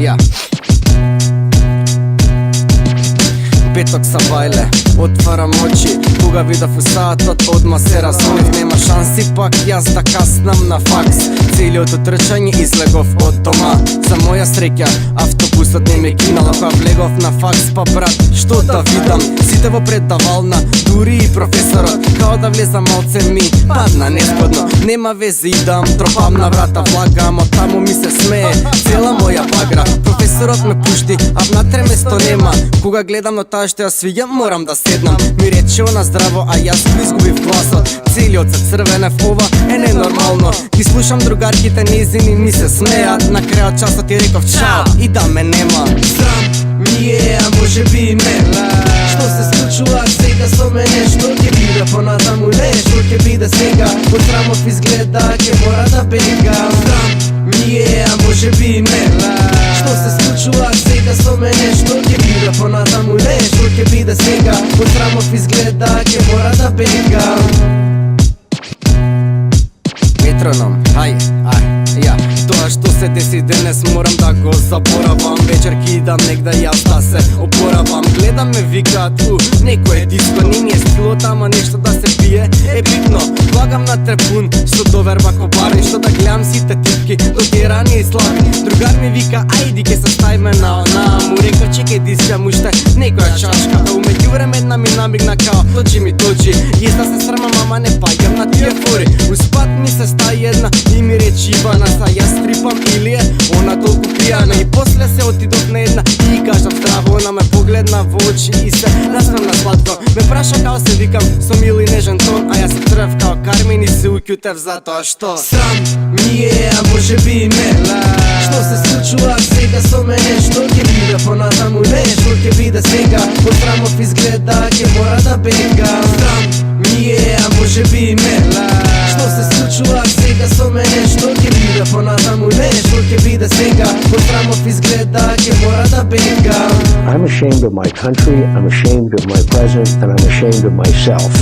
Ja. Petok sa bajle, otvaram oči, koga vida fusatot, odmah se razumih. Nema šansi pak jaz da kasnam na faks. Cilj od utrčanje izlegov od doma. Za moja sreća, avtobus od njeme kinala pa vlegov na faks. Pa brat, što da vidam, sitevo predavalna, duri i profesorot. Kao da vlezam malce mi, padna nezgodno. Nema veze idam, tropam na vrata, vlagam, od tamo mi se smeje cijela moja bagra. Profesorot me pušti, a vnatre mesto nema. Koga gledam na ta što ja svijam, moram da sednam. Mi reče ona zdravo, a ja izgubiv glaso. Cilj od crvene fova, nenormalno. Ti slušam drugarki te nizini, mi se smejat. Na kraju časa ti rekov čao i da me nema. Sram mi je, a može bi ne. Što se slučува сега со мене, što ќе биде понатаму не, što ќе биде сега. Од срамот изгледа ќе мора да бегам. Срам ми е, а може би не. Što se slučува сега со мене, što ќе биде понатаму не, što ќе биде сега. Од срамот изгледа ќе мора да бегам. Metronom, aj, ja. Тоа što se desi danas moram da go zaboravam. Večer kidam negda ja da se oporavam. Gledam me vikat, neko je disko. Nije stilo tamo nešto da se pije, bitno. Vagam na trepun, što do verba ko barni. Što da gledam site tipki, dotirani i slavi. Drugar mi vika, ajdi ke se staj me na ona. Mu rekao čekaj diska mu šta, nekoja čaška. Da umeđu vreme jedna mi namigna kao, dođi mi dođi. Jezda se srama mama ne pajam na tije furi. Uspad mi se sta jedna i mi reči Ivana, sa ja stripam ili je ona toliko pijana. I posle se otidokne jedna i kažem zdravo. Ona me pogledna v oči i se nasmem na slatko. Me praša kao se vikam, som ili nežan ton. A ja se tref kao Karmin i se ukjutev zato što Sram mi je, a može bi ne. Što se slučува сега со мене, što ќе биде понатаму не, što ќе биде сега. Од срамот изгледа ќе мора да бегам. Срам ми е, а може би не. Što se slučува сега со мене, što ќе биде понатаму не, što ќе биде сега. Од срамот изгледа ќе мора да бегам. I'm ashamed of my country, I'm ashamed of my president, and I'm ashamed of myself.